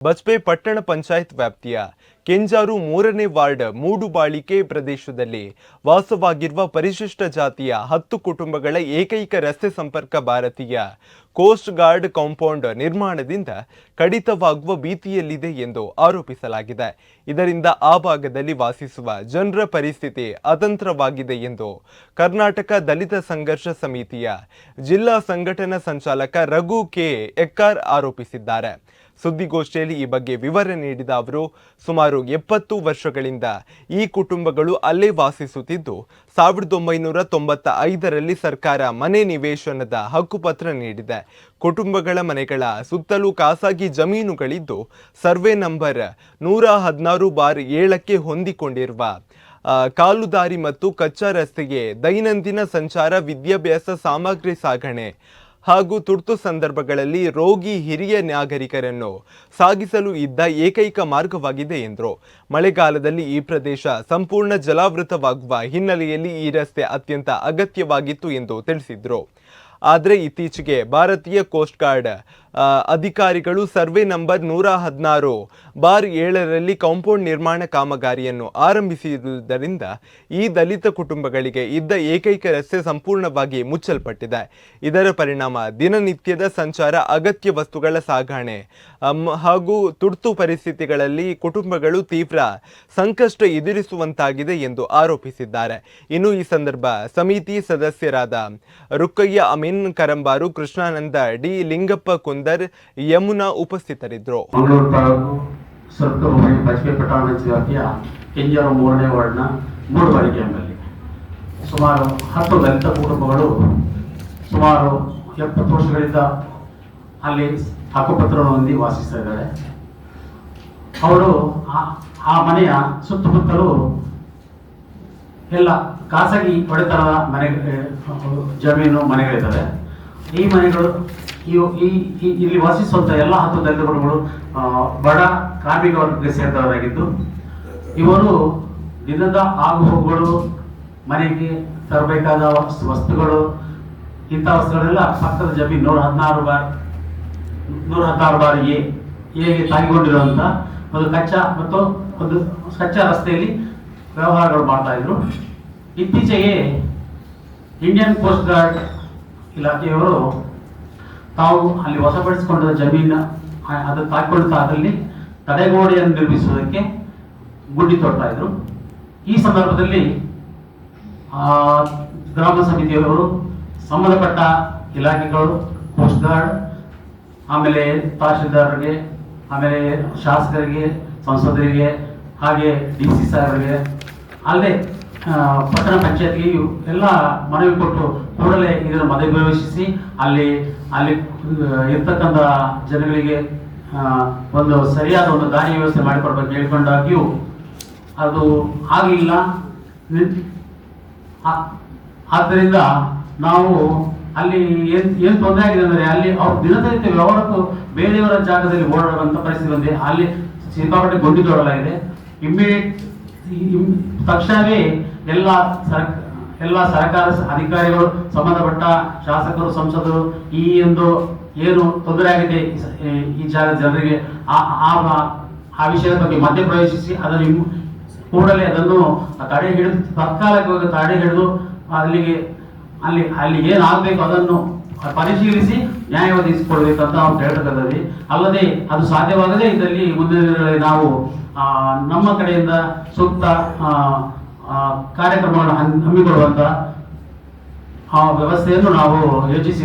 ಬಜ್ಪೆ ಪಟ್ಟಣ ಪಂಚಾಯತ್ ವ್ಯಾಪ್ತಿಯ ಕೆಂಜಾರು 3ನೇ ವಾರ್ಡ್ ಮೂಡುಬಾಳಿಕೆ ಪ್ರದೇಶದಲ್ಲಿ ವಾಸವಾಗಿರುವ ಪರಿಶಿಷ್ಟ ಜಾತಿಯ 10 ಕುಟುಂಬಗಳ ಏಕೈಕ ರಸ್ತೆ ಸಂಪರ್ಕ ಭಾರತೀಯ ಕೋಸ್ಟ್ ಗಾರ್ಡ್ ಕಾಂಪೌಂಡ್ ನಿರ್ಮಾಣದಿಂದ ಕಡಿತವಾಗುವ ಭೀತಿಯಲ್ಲಿದೆ ಎಂದು ಆರೋಪಿಸಲಾಗಿದೆ. ಇದರಿಂದ ಆ ಭಾಗದಲ್ಲಿ ವಾಸಿಸುವ ಜನರ ಪರಿಸ್ಥಿತಿ ಅತಂತ್ರವಾಗಿದೆ ಎಂದು ಕರ್ನಾಟಕ ದಲಿತ ಸಂಘರ್ಷ ಸಮಿತಿಯ ಜಿಲ್ಲಾ ಸಂಘಟನಾ ಸಂಚಾಲಕ ರಘು ಕೆ ಎಕ್ಕಾರ್ ಆರೋಪಿಸಿದ್ದಾರೆ. ಸುದ್ದಿಗೋಷ್ಠಿಯಲ್ಲಿ ಈ ಬಗ್ಗೆ ವಿವರ ನೀಡಿದ ಅವರು, ಸುಮಾರು 70 ವರ್ಷಗಳಿಂದ ಈ ಕುಟುಂಬಗಳು ಅಲ್ಲೇ ವಾಸಿಸುತ್ತಿದ್ದು 1995ರಲ್ಲಿ ಸರ್ಕಾರ ಮನೆ ನಿವೇಶನದ ಹಕ್ಕುಪತ್ರ ನೀಡಿದೆ. ಕುಟುಂಬಗಳ ಮನೆಗಳ ಸುತ್ತಲೂ ಖಾಸಗಿ ಜಮೀನುಗಳಿದ್ದು ಸರ್ವೆ ನಂಬರ್ 116/7ಕ್ಕೆ ಹೊಂದಿಕೊಂಡಿರುವ ಕಾಲುದಾರಿ ಮತ್ತು ಕಚ್ಚಾ ರಸ್ತೆಗೆ ದೈನಂದಿನ ಸಂಚಾರ, ವಿದ್ಯಾಭ್ಯಾಸ, ಸಾಮಗ್ರಿ ಸಾಗಣೆ ಹಾಗೂ ತುರ್ತು ಸಂದರ್ಭಗಳಲ್ಲಿ ರೋಗಿ, ಹಿರಿಯ ನಾಗರಿಕರನ್ನು ಸಾಗಿಸಲು ಇದ್ದ ಏಕೈಕ ಮಾರ್ಗವಾಗಿದೆ ಎಂದರು. ಮಳೆಗಾಲದಲ್ಲಿ ಈ ಪ್ರದೇಶ ಸಂಪೂರ್ಣ ಜಲಾವೃತವಾಗುವ ಹಿನ್ನೆಲೆಯಲ್ಲಿ ಈ ರಸ್ತೆ ಅತ್ಯಂತ ಅಗತ್ಯವಾಗಿತ್ತು ಎಂದು ತಿಳಿಸಿದರು. ಆದರೆ ಇತ್ತೀಚೆಗೆ ಭಾರತೀಯ ಕೋಸ್ಟ್ ಗಾರ್ಡ್ ಅಧಿಕಾರಿಗಳು ಸರ್ವೆ ನಂಬರ್ 116/7ರಲ್ಲಿ ಕಾಂಪೌಂಡ್ ನಿರ್ಮಾಣ ಕಾಮಗಾರಿಯನ್ನು ಆರಂಭಿಸಿರುವುದರಿಂದ ಈ ದಲಿತ ಕುಟುಂಬಗಳಿಗೆ ಇದ್ದ ಏಕೈಕ ರಸ್ತೆ ಸಂಪೂರ್ಣವಾಗಿ ಮುಚ್ಚಲ್ಪಟ್ಟಿದೆ. ಇದರ ಪರಿಣಾಮ ದಿನನಿತ್ಯದ ಸಂಚಾರ, ಅಗತ್ಯ ವಸ್ತುಗಳ ಸಾಗಣೆ ಹಾಗೂ ತುರ್ತು ಪರಿಸ್ಥಿತಿಗಳಲ್ಲಿ ಕುಟುಂಬಗಳು ತೀವ್ರ ಸಂಕಷ್ಟ ಎದುರಿಸುವಂತಾಗಿದೆ ಎಂದು ಆರೋಪಿಸಿದ್ದಾರೆ. ಇನ್ನು ಈ ಸಂದರ್ಭ ಸಮಿತಿ ಸದಸ್ಯರಾದ ರುಕ್ಕಯ್ಯ ಅಮೀನ್ ಕರಂಬಾರು, ಕೃಷ್ಣಾನಂದ ಡಿ, ಲಿಂಗಪ್ಪ ಕುಂದರ್, ಯಮುನಾ ಉಪಸ್ಥಿತರಿದ್ದರು. ಮಂಗಳೂರು ತಾಲೂಕು ಬಜ್ಪೆ ಪಟ್ಟಣ ವ್ಯಾಪ್ತಿಯ ಕೆಂಜಾರು 3ನೇ ವಾರ್ಡ್ನ ಮೂಡುಬಾಳಿಕೆ ಎಂಬಲ್ಲಿ ಸುಮಾರು 10 ದಲಿತ ಕುಟುಂಬಗಳು ಸುಮಾರು 70 ವರ್ಷಗಳಿಂದ ಅಲ್ಲಿ ಹಕ್ಕುಪತ್ರವನ್ನು ಹೊಂದಿ ವಾಸಿಸ್ತಾ ಇದ್ದಾರೆ. ಅವರು ಆ ಮನೆಯ ಸುತ್ತಮುತ್ತಲೂ ಎಲ್ಲ ಖಾಸಗಿ ಒಡೆತನದ ಜಮೀನು ಮನೆಗಳಿದ್ದಾವೆ. ಈ ಮನೆಗಳು ಇಲ್ಲಿ ವಾಸಿಸುವಂಥ ಎಲ್ಲ 10 ದಲಿತ ಕುಟುಂಬಗಳು ಬಡ ಕಾರ್ಮಿಕ ವರ್ಗಕ್ಕೆ ಸೇರಿದವರಾಗಿದ್ದು, ಇವರು ದಿನದ ಆಗು ಹೋಗುಗಳು, ಮನೆಗೆ ತರಬೇಕಾದ ವಸ್ತುಗಳು, ಇಂಥ ವಸ್ತುಗಳೆಲ್ಲ ಪಕ್ಕದ ಜಮೀನು 116/7ಗೆ ತಾಗಿಕೊಂಡಿರುವಂಥ ಒಂದು ಕಚ್ಚಾ ರಸ್ತೆಯಲ್ಲಿ ವ್ಯವಹಾರಗಳು ಮಾಡ್ತಾ ಇದ್ರು. ಇತ್ತೀಚೆಗೆ ಇಂಡಿಯನ್ ಕೋಸ್ಟ್ ಗಾರ್ಡ್ ಇಲಾಖೆಯವರು ತಾವು ಅಲ್ಲಿ ವಶಪಡಿಸಿಕೊಂಡ ಜಮೀನು ಅದು ತಾಕಿಕೊಳ್ಳುತ್ತಾ ಅದರಲ್ಲಿ ತಡೆಗೋಡೆಯನ್ನು ನಿರ್ಮಿಸುವುದಕ್ಕೆ ಗುಂಡಿ ತೊಡ್ತಾ ಇದ್ರು. ಈ ಸಂದರ್ಭದಲ್ಲಿ ಗ್ರಾಮ ಸಮಿತಿಯವರು, ಸಂಬಂಧಪಟ್ಟ ಇಲಾಖೆಗಳು, ಕೋಸ್ಟ್ ಗಾರ್ಡ್, ಆಮೇಲೆ ತಹಶೀಲ್ದಾರರಿಗೆ, ಆಮೇಲೆ ಶಾಸಕರಿಗೆ, ಸಂಸದರಿಗೆ, ಹಾಗೆ DC ಸಾಹೇಬರಿಗೆ, ಅಲ್ಲದೆ ಪಟ್ಟಣ ಪಂಚಾಯತ್ಗೆ ಎಲ್ಲ ಮನವಿ ಕೊಟ್ಟು ಕೂಡಲೇ ಇದನ್ನು ಮಧ್ಯಪ್ರವೇಶಿಸಿ ಅಲ್ಲಿ ಇರ್ತಕ್ಕಂಥ ಜನಗಳಿಗೆ ಒಂದು ಸರಿಯಾದ ಒಂದು ದಾರಿ ವ್ಯವಸ್ಥೆ ಮಾಡಿಕೊಡ್ಬೇಕು ಹೇಳ್ಕೊಂಡಾಗ್ಯೂ ಅದು ಆಗಲಿಲ್ಲ. ಆದ್ದರಿಂದ ನಾವು ಅಲ್ಲಿ ಏನು ತೊಂದರೆ ಆಗಿದೆ ಅಂದರೆ, ಅಲ್ಲಿ ಅವ್ರ ದಿನನಿತ್ಯ ವ್ಯವಹಾರಕ್ಕೂ ಬೇರೆಯವರ ಜಾಗದಲ್ಲಿ ಓಡಾಡುವಂಥ ಪರಿಸ್ಥಿತಿ ಬಂದಿದೆ. ಅಲ್ಲಿ ಸಿಕ್ಕಾಪಟ್ಟೆ ಗುಂಡಿ ತೋಡಲಾಗಿದೆ. ತಕ್ಷಣವೇ ಎಲ್ಲ ಸರ್ಕಾರ ಅಧಿಕಾರಿಗಳು, ಸಂಬಂಧಪಟ್ಟ ಶಾಸಕರು, ಸಂಸದರು ಈ ಒಂದು ಏನು ತೊಂದರೆ ಆಗಿದೆ ಈ ಜಾಗದ ಜನರಿಗೆ ಆ ವಿಷಯದ ಬಗ್ಗೆ ಮಧ್ಯಪ್ರವೇಶಿಸಿ ಅದನ್ನು ಕೂಡಲೇ ಅದನ್ನು ತಾತ್ಕಾಲಿಕವಾಗಿ ತಡೆ ಹಿಡಿದು ಅಲ್ಲಿ ಏನಾಗಬೇಕು ಅದನ್ನು ಪರಿಶೀಲಿಸಿ ನ್ಯಾಯ ಒದಗಿಸಿಕೊಡ್ಬೇಕಂತ ನಾವು ಹೇಳ್ತಕ್ಕಂಥದ್ದು. ಅಲ್ಲದೆ ಅದು ಸಾಧ್ಯವಾಗದೇ ಇದ್ದಲ್ಲಿ ಮುಂದಿನ ದಿನಗಳಲ್ಲಿ ನಾವು ನಮ್ಮ ಕಡೆಯಿಂದ ಸೂಕ್ತ ಕಾರ್ಯಕ್ರಮಗಳನ್ನು ಹಮ್ಮಿಕೊಳ್ಳುವಂತ ವ್ಯವಸ್ಥೆಯನ್ನು ನಾವು ಯೋಚಿಸಿ